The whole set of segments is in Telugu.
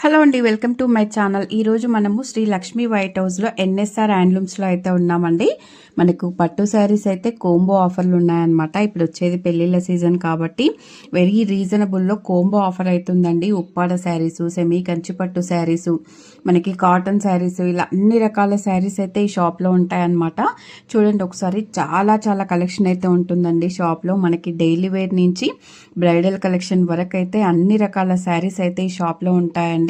హలో అండి, వెల్కమ్ టు మై ఛానల్. ఈరోజు మనము శ్రీ లక్ష్మీ వైట్ హౌస్లో ఎన్ఎస్ఆర్ హ్యాండ్లూమ్స్లో అయితే ఉన్నామండి. మనకు పట్టు శారీస్ అయితే కోంబో ఆఫర్లు ఉన్నాయన్నమాట. ఇప్పుడు వచ్చేది పెళ్ళిళ్ళ సీజన్ కాబట్టి వెరీ రీజనబుల్లో కోంబో ఆఫర్ అవుతుందండి. ఉప్పాడ శారీసు, సెమీ కంచి పట్టు శారీసు, మనకి కాటన్ శారీసు, ఇలా అన్ని రకాల శారీస్ అయితే ఈ షాప్లో ఉంటాయన్నమాట. చూడండి ఒకసారి, చాలా చాలా కలెక్షన్ అయితే ఉంటుందండి షాప్లో. మనకి డైలీ వేర్ నుంచి బ్రైడల్ కలెక్షన్ వరకు అయితే అన్ని రకాల శారీస్ అయితే ఈ షాప్లో ఉంటాయండి.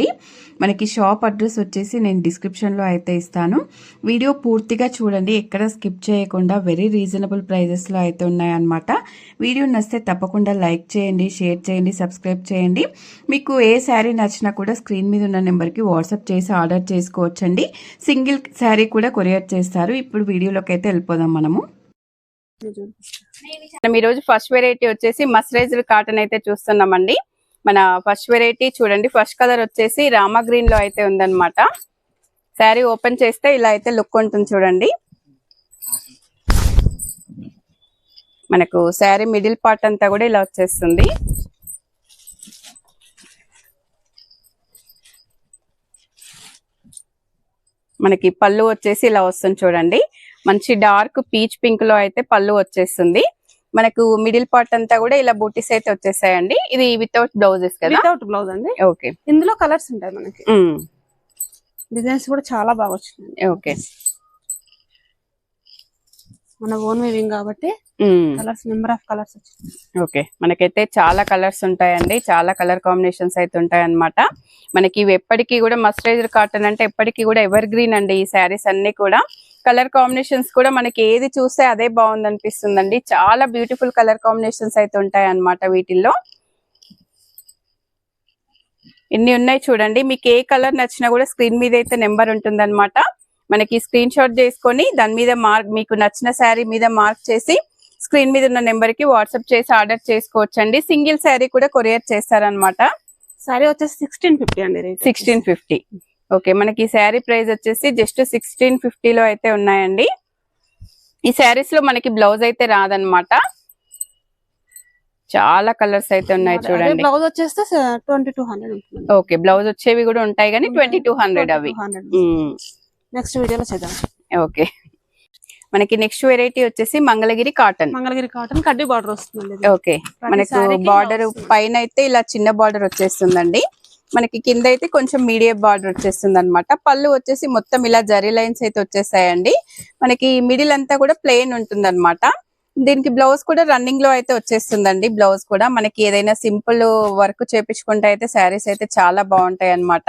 మనకి షాప్ అడ్రస్ వచ్చేసి నేను డిస్క్రిప్షన్లో అయితే ఇస్తాను. వీడియో పూర్తిగా చూడండి, ఎక్కడ స్కిప్ చేయకుండా. వెరీ రీజనబుల్ ప్రైజెస్లో అయితే ఉన్నాయన్నమాట. వీడియో నచ్చితే తప్పకుండా లైక్ చేయండి, షేర్ చేయండి, సబ్స్క్రైబ్ చేయండి. మీకు ఏ శారీ నచ్చినా కూడా స్క్రీన్ మీద ఉన్న నెంబర్కి వాట్సాప్ చేసి ఆర్డర్ చేసుకోవచ్చండి. సింగిల్ శారీ కూడా కొరియర్ చేస్తారు. ఇప్పుడు వీడియోలోకి అయితే వెళ్ళిపోదాం మనము. ఈరోజు ఫస్ట్ వెరైటీ వచ్చేసి మస్రైజ్డ్ కాటన్ అయితే చూస్తున్నామండి. మన ఫస్ట్ వెరైటీ చూడండి, ఫస్ట్ కలర్ వచ్చేసి రామా గ్రీన్ లో అయితే ఉందన్నమాట. శారీ ఓపెన్ చేస్తే ఇలా అయితే లుక్ ఉంటుంది చూడండి. మనకు శారీ మిడిల్ పార్ట్ అంతా కూడా ఇలా వచ్చేస్తుంది. మనకి పళ్ళు వచ్చేసి ఇలా వస్తుంది చూడండి. మంచి డార్క్ పీచ్ పింక్ లో అయితే పళ్ళు వచ్చేస్తుంది. మనకు మిడిల్ పార్ట్ అంతా కూడా ఇలా బూటీస్ అయితే వచ్చేసాయండి. ఇది వితౌట్ బ్లౌజెస్ కదా? వితౌట్ బ్లౌజ్ అండి. ఓకే, ఇందులో కలర్స్ ఉంటాయి మనకి. డిజైన్స్ కూడా చాలా బాగా వచ్చింది. ఓకే, మన ఓన్ వీవింగ్ కాబట్టి కలర్స్, నెంబర్ ఆఫ్ కలర్స్ వచ్చింది. ఓకే, మనకైతే చాలా కలర్స్ ఉంటాయండి. చాలా కలర్ కాంబినేషన్స్ అయితే ఉంటాయి అన్నమాట. మనకి ఇవి ఎప్పటికీ కూడా మస్టరైజ్డ్ కాటన్ అంటే ఎప్పటికీ కూడా ఎవర్ గ్రీన్ అండి. ఈ శారీస్ అన్ని కూడా కలర్ కాంబినేషన్స్ కూడా మనకి ఏది చూస్తే అదే బాగుంది అనిపిస్తుందండి. చాలా బ్యూటిఫుల్ కలర్ కాంబినేషన్స్ అయితే ఉంటాయి అన్నమాట వీటిల్లో. ఇన్ని ఉన్నాయి చూడండి. మీకు ఏ కలర్ నచ్చినా కూడా స్క్రీన్ మీద అయితే నెంబర్ ఉంటుంది అనమాట. మనకి స్క్రీన్ షాట్ చేసుకొని దాని మీద మార్క్, మీకు నచ్చిన శారీ మీద మార్క్ చేసి స్క్రీన్ మీద ఉన్న నెంబర్ కి వాట్సాప్ చేసి ఆర్డర్ చేసుకోవచ్చండి. సింగిల్ శారీ కూడా కొరియర్ చేస్తారనమాట. శారీ వచ్చేసి 1650 అండి. 1650. ఓకే, మనకి ఈ శారీ ప్రైస్ వచ్చేసి జస్ట్ 1650లో అయితే ఉన్నాయండి. ఈ శారీస్ లో మనకి బ్లౌజ్ అయితే రాదనమాట. చాలా కలర్స్ అయితే ఉన్నాయి చూడండి. బ్లౌజ్ వచ్చేస్తే 2200 ఉంటుంది. ఓకే, బ్లౌజ్ వచ్చేవి కూడా ఉంటాయి కానీ 2200 అవి. నెక్స్ట్ వీడియోలో చేద్దాం. ఓకే, మనకి నెక్స్ట్ వెరైటీ వచ్చేసి మంగళగిరి కాటన్. మంగళగిరి కాటన్ కడ్డీ బార్డర్ వస్తుంది. ఓకే, మనకు బార్డర్ పైన అయితే ఇలా చిన్న బార్డర్ వచ్చేస్తుందండి. మనకి కింద అయితే కొంచెం మీడియం బార్డర్ వచ్చేస్తుంది అనమాట. పళ్ళు వచ్చేసి మొత్తం ఇలా జరీ లైన్స్ అయితే వచ్చేసాయండి. మనకి మిడిల్ అంతా కూడా ప్లెయిన్ ఉంటుంది అనమాట. దీనికి బ్లౌజ్ కూడా రన్నింగ్ లో అయితే వచ్చేస్తుందండి. బ్లౌజ్ కూడా మనకి ఏదైనా సింపుల్ వర్క్ చేపించుకుంటే అయితే శారీస్ అయితే చాలా బాగుంటాయి అనమాట.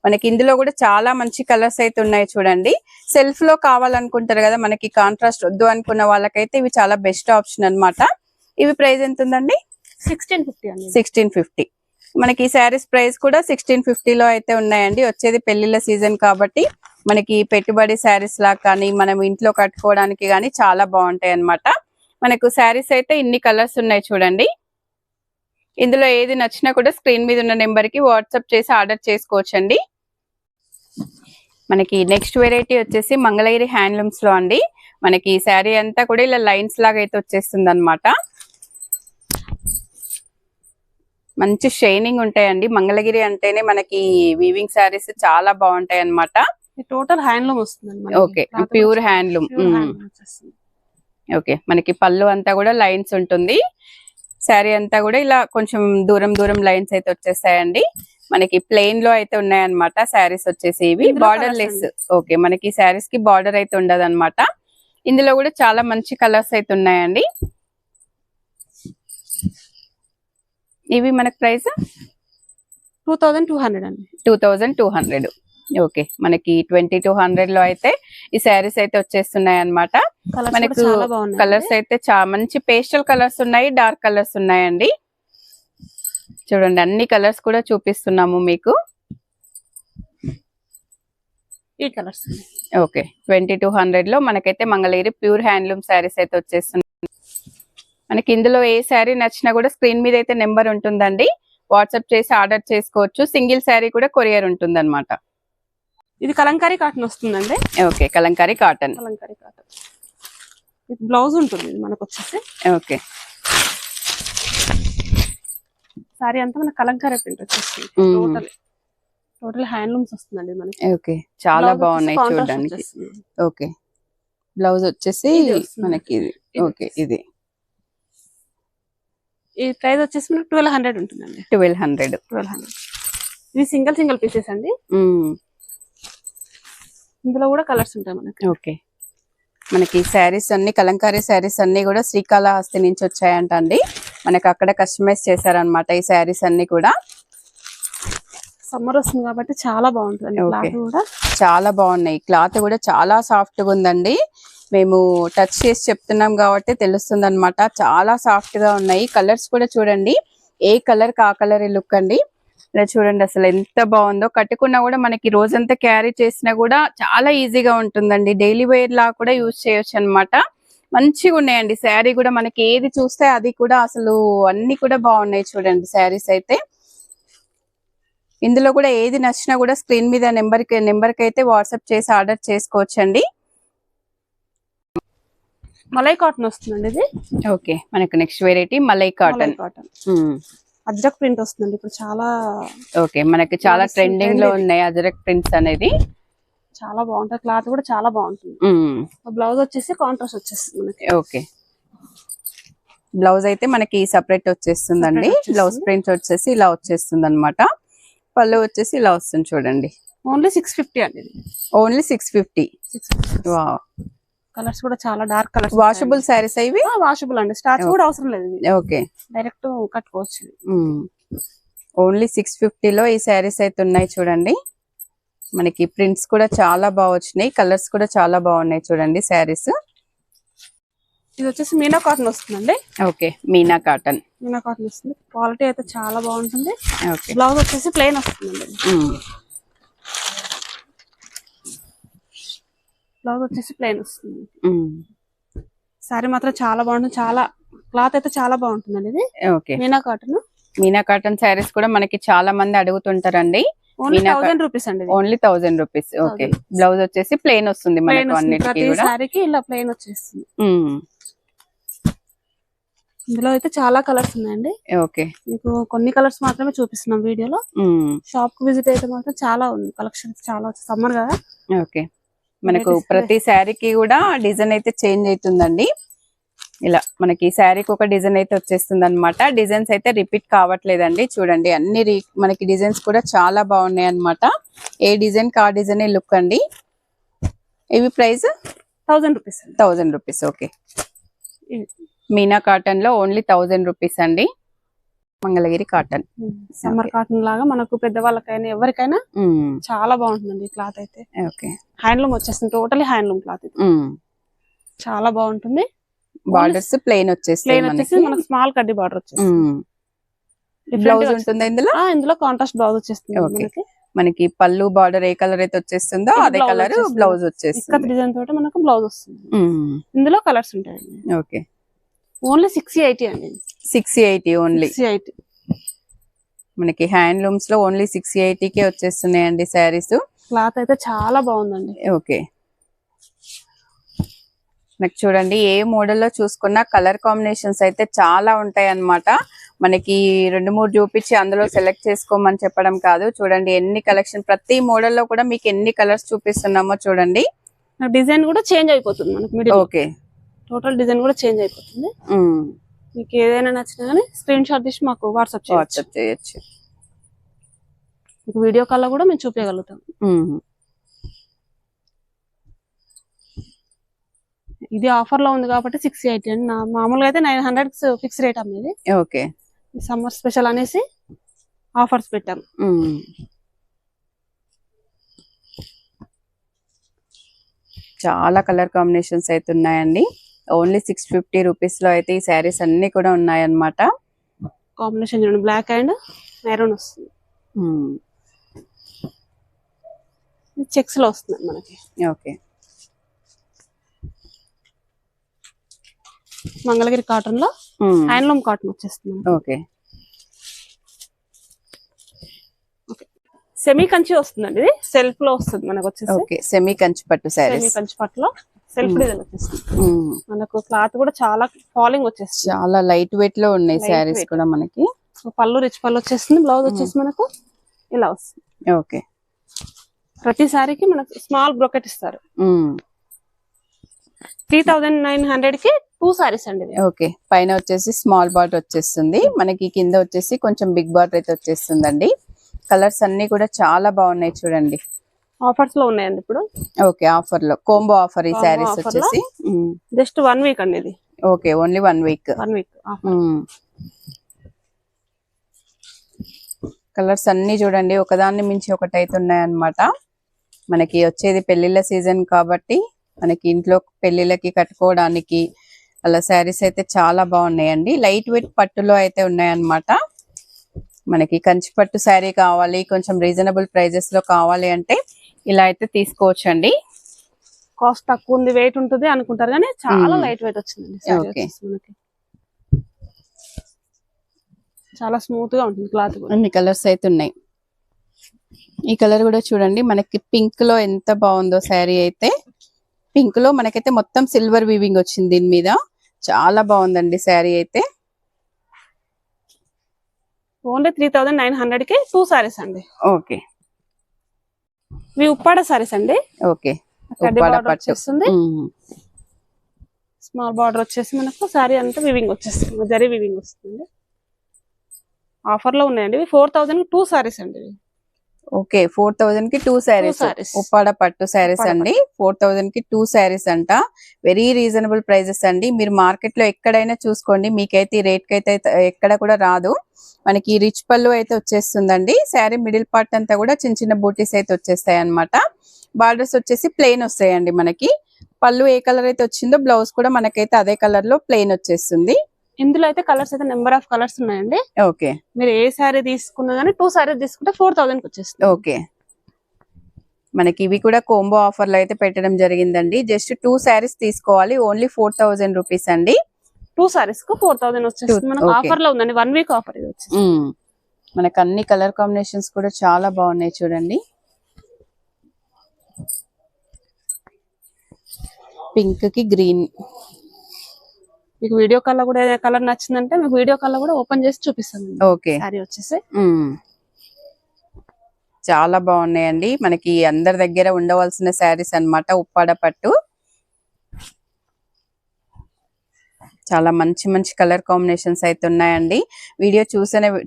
మనకి ఇందులో కూడా చాలా మంచి కలర్స్ అయితే ఉన్నాయి చూడండి. సెల్ఫ్ లో కావాలనుకుంటారు కదా, మనకి కాంట్రాస్ట్ వద్దు అనుకున్న వాళ్ళకైతే ఇవి చాలా బెస్ట్ ఆప్షన్ అనమాట. ఇవి ప్రైస్ ఎంత ఉందండి? 1650 అండి. 1650. మనకి ఈ శారీస్ ప్రైస్ కూడా 1650లో అయితే ఉన్నాయండి. వచ్చేది పెళ్లిళ్ళ సీజన్ కాబట్టి మనకి పెట్టుబడి శారీస్ లా కానీ మనం ఇంట్లో కట్టుకోవడానికి కానీ చాలా బాగుంటాయి అన్నమాట. మనకు శారీస్ అయితే ఇన్ని కలర్స్ ఉన్నాయి చూడండి. ఇందులో ఏది నచ్చినా కూడా స్క్రీన్ మీద ఉన్న నెంబర్ కి వాట్సాప్ చేసి ఆర్డర్ చేసుకోవచ్చండి. మనకి నెక్స్ట్ వెరైటీ వచ్చేసి మంగళగిరి హ్యాండ్లూమ్స్ లో అండి. మనకి ఈ శారీ అంతా కూడా ఇలా లైన్స్ లాగా అయితే వచ్చేస్తుంది అనమాట. మంచి షైనింగ్ ఉంటాయండి. మంగళగిరి అంటేనే మనకి వీవింగ్ శారీస్ చాలా బాగుంటాయి అనమాట. టోటల్ హ్యాండ్లూమ్ వస్తుంది. Okay, pure handloom. ఓకే, మనకి పళ్ళు అంతా కూడా లైన్స్ ఉంటుంది. శారీ అంతా కూడా ఇలా కొంచెం దూరం దూరం లైన్స్ అయితే వచ్చేసాయండి. మనకి ప్లెయిన్ లో అయితే ఉన్నాయన్నమాట శారీస్ వచ్చేసి. ఇవి బార్డర్ లెస్. ఓకే, మనకి శారీస్ కి బార్డర్ అయితే ఉండదు అనమాట. ఇందులో కూడా చాలా మంచి కలర్స్ అయితే ఉన్నాయండి. ఇవి మనకి ప్రైస్ 2200 అండి. 2200. ఓకే, మనకి 2200 లో అయితే ఈ శారీస్ అయితే వచ్చేస్తున్నాయి అనమాట. మనకు కలర్స్ అయితే చాలా మంచి పేస్టల్ కలర్స్ ఉన్నాయి, డార్క్ కలర్స్ ఉన్నాయండి. చూడండి, అన్ని కలర్స్ కూడా చూపిస్తున్నాము మీకు. ఈ కలర్స్ ఓకే, 2200 లో మనకైతే మంగళగిరి ప్యూర్ హ్యాండ్లూమ్ శారీస్ అయితే వచ్చేస్తున్నాయి. మనకి ఇందులో ఏ శారీ నచ్చినా కూడా స్క్రీన్ మీద అయితే నెంబర్ ఉంటుందండి. వాట్సాప్ చేసి ఆర్డర్ చేసుకోవచ్చు. సింగిల్ శారీ కూడా కొరియర్ ఉంటుంది అనమాట. ఇది కలంకారీ కాటన్ వస్తుందండి. Okay, Kalamkari cotton. Kalamkari cotton blouse ఉంటుంది మనకు వచ్చేసి. ఓకే, సారీ అంతా మన కలంకారీ ప్రింట్ వచ్చేస్తుంది టోటల్. టోటల్ హ్యాండ్లూమ్స్ వస్తుందండి మనకి. ఓకే, చాలా బాగున్నాయి చూడడానికి. ఓకే, బ్లౌజ్ వచ్చేసి మనకి ఇది. ఓకే, ఇది ఈ ప్రైస్ వచ్చేసి మనకి 1200 ఉంటుందండి. 1200. ఇది సింగిల్ పీసెస్ అండి. ఇందులో కూడా కలర్స్ ఉంటాయి మనకి. ఓకే, మనకి శారీస్ అన్ని కలంకారీ శారీస్ అన్ని కూడా శ్రీకాళహస్తి నుంచి వచ్చాయంట అండి. మనకి అక్కడ కస్టమైజ్ చేశారనమాట ఈ శారీస్ అన్ని కూడా. సమ్మర్ వస్తుంది కాబట్టి చాలా బాగుంటుంది. క్లాత్ కూడా చాలా బాగున్నాయి. క్లాత్ కూడా చాలా సాఫ్ట్ గా ఉందండి. మేము టచ్ చేసి చెప్తున్నాం కాబట్టి తెలుస్తుంది అనమాట. చాలా సాఫ్ట్ గా ఉన్నాయి. కలర్స్ కూడా చూడండి, ఏ కలర్ కా కలర్ లుక్ అండి. ఇలా చూడండి అసలు ఎంత బాగుందో. కట్టుకున్నా కూడా మనకి రోజంతా క్యారీ చేసినా కూడా చాలా ఈజీగా ఉంటుందండి. డైలీ వేర్ లా కూడా యూజ్ చేయొచ్చు అనమాట. మంచిగా ఉన్నాయండి శారీ కూడా. మనకి ఏది చూస్తే అది కూడా అసలు అన్ని కూడా బాగున్నాయి చూడండి శారీస్ అయితే. ఇందులో కూడా ఏది నచ్చినా కూడా స్క్రీన్ మీద నెంబర్ కి అయితే వాట్సాప్ చేసి ఆర్డర్ చేసుకోవచ్చండి. మలై కాటన్ వస్తుందండి ఇది. ఓకే, మనకు next variety malai cotton. Ajrakh print వస్తుందండి ఇప్పుడు చాలా. ఓకే, మనకి చాలా ట్రెండింగ్ లో ఉన్నాయి అజ్రక్ ప్రింట్స్ అనేది. చాలా బాగుంటుంది. క్లాత్ కూడా చాలా బాగుంటుంది. బ్లౌజ్ వచ్చేసి కాంట్రాస్ట్ వచ్చేస్తుంది మనకి. ఓకే, బ్లౌజ్ అయితే మనకి సపరేట్ వచ్చేస్తుందండి. బ్లౌజ్ ప్రింట్ వచ్చేసి ఇలా వచ్చేస్తుంది అనమాట. పళ్ళు వచ్చేసి ఇలా వస్తుంది చూడండి. ఓన్లీ 650 అండి. ఓన్లీ 650. వావ్, కలర్స్ కూడా చాలా డార్క్ కలర్స్. వాషబుల్ సారీస్ ఇవి. వాషబుల్ అండి, స్టార్చ్ కూడా అవసరం లేదు. ఓకే, డైరెక్ట్ కట్టుకోవచ్చు. ఓన్లీ 650 లో ఈ సారీస్ అయితే ఉన్నాయి చూడండి. మనకి ప్రింట్స్ కూడా చాలా బాగా వచ్చినాయి. కలర్స్ కూడా చాలా బాగున్నాయి చూడండి సారీస్. ఇది వచ్చేసి మీనా కాటన్ వస్తుందండి. Okay, Meena cotton. Meena cotton వస్తుంది. క్వాలిటీ అయితే చాలా బాగుంటుంది. ఓకే, బ్లౌజ్ వచ్చేసి ప్లెయిన్ వస్తుందండి. బ్లౌజ్ వచ్చేసి ప్లెయిన్ వస్తుంది. సారీ మాత్రం చాలా బాగుంటుంది. చాలా క్లాత్ అయితే చాలా బాగుంటుందండి ఇది. Okay, Meena cotton. Meena cotton saris కూడా మనకి చాలా మంది అడుగుతుంటారండి. ఓన్లీ 1000 రూపీస్ అండి. Only 1000 rupees. ఓకే, బ్లౌజ్ వచ్చేసి ప్లెయిన్ వస్తుంది మనకు అన్నిటికీ కూడా. సారీకి ఇలా ప్లెయిన్ వచ్చేస్తుంది. ఇందులో అయితే చాలా కలర్స్ ఉన్నాయండి. ఓకే, మీకు కొన్ని కలర్స్ మాత్రమే చూపిస్తున్నాం వీడియోలో. షాప్ కు విజిట్ అయితే మాత్రం చాలా ఉంది. కలెక్షన్ చాలా సమ్మర్ కదా. ఓకే, మనకు ప్రతి శారీకి కూడా డిజైన్ అయితే చేంజ్ అవుతుందండి. ఇలా మనకి శారీకి ఒక డిజైన్ అయితే వచ్చేస్తుంది అనమాట. డిజైన్స్ అయితే రిపీట్ కావట్లేదండి. చూడండి అన్ని మనకి డిజైన్స్ కూడా చాలా బాగున్నాయి అనమాట. ఏ డిజైన్ కా డిజైన్ లుక్ అండి. ఇవి price 1000 rupees. 1000 rupees. Okay, Meena cotton లో ఓన్లీ 1000 రూపీస్ అండి. మంగళగిరి కాటన్. సమ్మర్ కాటన్ లాగా మనకు పెద్దవాళ్ళకైనా ఎవరికైనా చాలా బాగుంటుందండి క్లాత్ అయితే. ఓకే, హ్యాండ్లూమ్ వచ్చేస్తుంది. టోటలీ హ్యాండ్లూమ్ క్లాత్ ఇది. చాలా బాగుంటుంది. బార్డర్స్ ప్లెయిన్ వచ్చేసి మనకు స్మాల్ కడ్డీ బార్డర్ వచ్చేస్తుంది. బ్లౌజ్ ఉంటుంది ఇందులో. ఇందులో కాంట్రాస్ట్ బ్లౌజ్ వచ్చేస్తుంది. మనకి పళ్ళు బార్డర్ ఏ కలర్ అయితే వచ్చేస్తుందో అదే కలర్ బ్లౌజ్ వచ్చేస్తుంది. డిజైన్ తోటి మనకు బ్లౌజ్ వస్తుంది. ఇందులో కలర్స్ ఉంటాయి. ఓకే, ఓన్లీ 680 అండి. 680 ఓన్లీ. 680 మనకి హ్యాండ్లూమ్స్ లో ఓన్లీ 680 కే వచ్చేస్తున్నాయండి శారీస్. క్లాత్ అయితే చాలా బాగుందండి. ఓకే, నాకు చూడండి ఏ మోడల్లో చూసుకున్నా కలర్ కాంబినేషన్స్ అయితే చాలా ఉంటాయి అన్నమాట. మనకి 2-3 చూపించి అందులో సెలెక్ట్ చేసుకోమని చెప్పడం కాదు. చూడండి ఎన్ని కలెక్షన్, ప్రతి మోడల్లో కూడా మీకు ఎన్ని కలర్స్ చూపిస్తున్నామో చూడండి. డిజైన్ కూడా చేంజ్ అయిపోతుంది మనకి. ఓకే, టోటల్ డిజైన్ కూడా చేంజ్ అయిపోతుంది. మీకు ఏదైనా నచ్చినా కానీ స్క్రీన్ షాట్ తీసి మాకు వాట్సాప్ చేయొచ్చు. మీకు వీడియో కాల్ లో కూడా మేము చూపించగలుగుతాం. ఇది ఆఫర్ లో ఉంది కాబట్టి 680 అండి. మామూలుగా అయితే 900 ఫిక్స్ రేట్ అమ్మేది. ఓకే, సమ్మర్ స్పెషల్ అనేసి ఆఫర్స్ పెట్టాం. చాలా కలర్ కాంబినేషన్స్ అయితే ఉన్నాయండి. ఓన్లీ 650 రూపీస్ లో అయితే ఈ శారీస్ అన్ని కూడా ఉన్నాయన్నమాట. కాంబినేషన్ చూడండి, బ్లాక్ అండ్ మెరూన్ వస్తుంది. చెక్స్ లో వస్తుంది మనకి. ఓకే, మంగళగిరి కాటన్ లో హ్యాండ్లూమ్ కాటన్ వచ్చేస్తుంది. ఓకే, సెమీ కంచి వస్తుందండి. ఇది సెల్ఫ్ లో వస్తుంది మనకు వచ్చేసి. ఓకే, సెమీ కంచి పట్టు శారీస్. సెమీ కంచి పట్టులో సెల్ఫ్ డిజైన్ వచ్చేస్తుంది. మనకు క్లాత్ కూడా చాలా ఫాలింగ్ వచ్చేస్తుంది. చాలా లైట్ వెయిట్ లో ఉన్నాయి శారీస్ కూడా మనకి. పళ్ళు రిచ్ పళ్ళు వచ్చేస్తుంది. బ్లౌజ్ వచ్చేసి మనకు ఇలా వస్తుంది. ఓకే, ప్రతి సారీకి మనకు స్మాల్ బ్రోకెట్ ఇస్తారు. 3900 కి 2 సారీస్ అండి. ఓకే, పైన వచ్చేసి స్మాల్ బార్డర్ వచ్చేస్తుంది, మనకి కింద వచ్చేసి కొంచెం బిగ్ బార్డర్ అయితే వచ్చేస్తుందండి. కలర్స్ అన్ని కూడా చాలా బాగున్నాయి చూడండి. ఆఫర్స్ లో ఉన్నాయండి ఇప్పుడు. ఓకే, ఆఫర్ లో కోంబో ఆఫర్ ఈ సారీస్ వచ్చేసి జస్ట్ 1 వీక్ అండి ఇది. Okay, only 1 week. కలర్స్ అన్ని చూడండి ఒకదాన్ని మించి ఒకటి అయితే ఉన్నాయన్నమాట. మనకి వచ్చేది పెళ్లిళ్ళ సీజన్ కాబట్టి మనకి ఇంట్లో పెళ్లిళ్ళకి కట్టుకోవడానికి అలా శారీస్ అయితే చాలా బాగున్నాయండి. లైట్ వెయిట్ పట్టులో అయితే ఉన్నాయన్నమాట. మనకి కంచి పట్టు శారీ కావాలి, కొంచెం రీజనబుల్ ప్రైజెస్ లో కావాలి అంటే ఇలా అయితే తీసుకోవచ్చండి. కాస్ట్ తక్కువ ఉంది, వెయిట్ ఉంటుంది అనుకుంటారు కానీ చాలా లైట్ వెయిట్ వచ్చిందండి. మనకి చాలా స్మూత్ గా ఉంటుంది క్లాత్. అన్ని కలర్స్ అయితే ఉన్నాయి. ఈ కలర్ కూడా చూడండి, మనకి పింక్ లో ఎంత బాగుందో శారీ అయితే. పింక్ లో మనకైతే మొత్తం సిల్వర్ వీవింగ్ వచ్చింది దీని మీద. చాలా బాగుందండి శారీ అయితే. ఓన్లీ 3900 కి 2 సారీస్ అండి. ఓకే, ఇవి ఉప్పాడ సారీస్ అండి. ఓకే, వచ్చేస్తుంది. స్మాల్ బార్డర్ వచ్చేసి మనకు సారీ అంతా వివింగ్ వచ్చేస్తుంది, జరీ వివింగ్ వస్తుంది. ఆఫర్ లో ఉన్నాయండి. 4000 కి 2 సారీస్ అండి. ఓకే, 4000 కి 2 సారీస్ ఉప్పాడ పట్టు సారీస్ అండి. 4000 కి 2 సారీస్ అంట. వెరీ రీజనబుల్ ప్రైజెస్ అండి. మీరు మార్కెట్ లో ఎక్కడైనా చూసుకోండి, మీకైతే ఈ రేట్ కి అయితే ఎక్కడ కూడా రాదు. మనకి రిచ్ పళ్ళు అయితే వచ్చేస్తుందండి. శారీ మిడిల్ పార్ట్ అంతా కూడా చిన్న చిన్న బూటీస్ అయితే వచ్చేస్తాయి అనమాట. బార్డర్స్ వచ్చేసి ప్లెయిన్ వస్తాయండి. మనకి పళ్ళు ఏ కలర్ అయితే వచ్చిందో బ్లౌజ్ కూడా మనకైతే అదే కలర్ లో ప్లెయిన్ వచ్చేస్తుంది. ఇందులో అయితే కలర్స్ అయితే నెంబర్ ఆఫ్ కలర్స్ ఉన్నాయండి. ఓకే, మీరు ఏ శారీ తీసుకున్నా గానీ 2 సారీస్ తీసుకుంటే 4000 కి వచ్చేస్తుంది. ఓకే, మనకి ఇవి కూడా కోంబో ఆఫర్ లో అయితే పెట్టడం జరిగిందండి. జస్ట్ 2 సారీస్ తీసుకోవాలి, ఓన్లీ 4000 రూపీస్ అండి. 2 సారీస్ కు 4000 వచ్చేస్తుంది. మనకు ఆఫర్ లో ఉందండి, 1 వీక్ ఆఫర్ ఇది వచ్చేసి. మనకు అన్ని కలర్ కాంబినేషన్స్ కూడా చాలా బాగున్నాయి చూడండి. పింక్ కి గ్రీన్. మీకు వీడియో కాల్ లో కూడా కలర్ నచ్చిందంటే మీకు వీడియో కాల్ లో కూడా ఓపెన్ చేసి చూపిస్తాను. ఓకే, సారీ వచ్చేసి చాలా బాగున్నాయండి. మనకి అందరి దగ్గర ఉండవలసిన శారీస్ అన్నమాట. ఉప్పాడ పట్టు చాలా మంచి మంచి కలర్ కాంబినేషన్స్ అయితే ఉన్నాయండి. వీడియో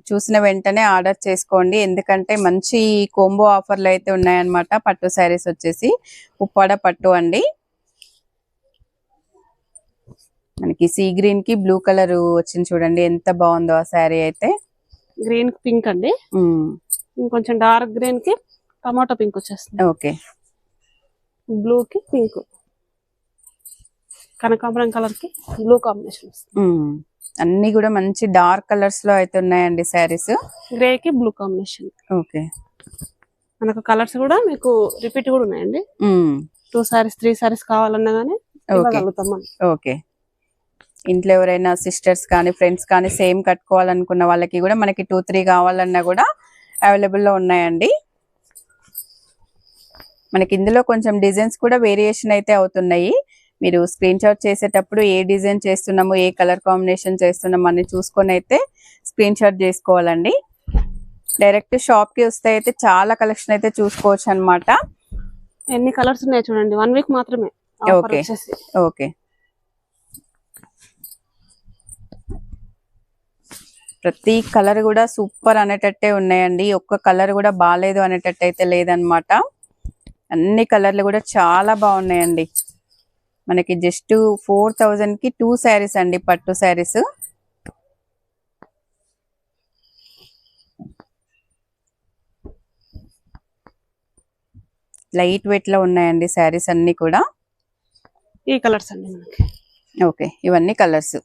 చూసిన వెంటనే ఆర్డర్ చేసుకోండి, ఎందుకంటే మంచి కోంబో ఆఫర్లు అయితే ఉన్నాయన్నమాట. పట్టు శారీస్ వచ్చేసి ఉప్పాడ పట్టు అండి. మనకి సీ గ్రీన్ కి బ్లూ కలర్ వచ్చింది చూడండి, ఎంత బాగుందో ఆ శారీ అయితే. గ్రీన్ కి పింక్ అండి. ఇంకొంచెం డార్క్ గ్రీన్ కి టమాటో పింక్ వచ్చేస్తుంది. ఓకే, బ్లూ కి పింక్, కనకాంబరం కలర్ కి బ్లూ కాంబినేషన్. అన్ని కూడా మంచి డార్క్ కలర్స్ లో అయితే ఉన్నాయండి శారీస్. గ్రే కి బ్లూ కాంబినేషన్. ఓకే, మనకు కలర్స్ కూడా మీకు రిపీట్ కూడా ఉన్నాయండి. 2 సారీస్ 3 సారీస్ కావాలన్నా గానీ ఇవ్వగలుగుతాం మనం. ఓకే, ఇంట్లో ఎవరైనా సిస్టర్స్ కానీ ఫ్రెండ్స్ కానీ సేమ్ కట్టుకోవాలనుకున్న వాళ్ళకి కూడా మనకి 2-3 కావాలన్నా కూడా అవైలబుల్ లో ఉన్నాయండి. మనకి ఇందులో కొంచెం డిజైన్స్ కూడా వేరియేషన్ అయితే అవుతున్నాయి. మీరు స్క్రీన్ షాట్ చేసేటప్పుడు ఏ డిజైన్ చేస్తున్నాము, ఏ కలర్ కాంబినేషన్ చేస్తున్నాము అని చూసుకొని అయితే స్క్రీన్ షాట్ చేసుకోవాలండి. డైరెక్ట్ షాప్ కి వస్తే అయితే చాలా కలెక్షన్ అయితే చూసుకోవచ్చు అన్నమాట. ఎన్ని కలర్స్ ఉన్నాయి చూడండి, 1 వీక్ మాత్రమే. ఓకే, ఓకే, ప్రతి కలర్ కూడా సూపర్ అనేటట్టే ఉన్నాయండి. ఒక్క కలర్ కూడా బాగాలేదు అనేటట్టు అయితే లేదనమాట. అన్ని కలర్లు కూడా చాలా బాగున్నాయండి. మనకి జస్ట్ 4000 కి 2 సారీస్ అండి, పట్టు సారీస్. లైట్ వెయిట్ లో ఉన్నాయండి సారీస్ అన్ని కూడా. ఈ కలర్స్ అండి మనకి. ఓకే, ఇవన్నీ కలర్స్.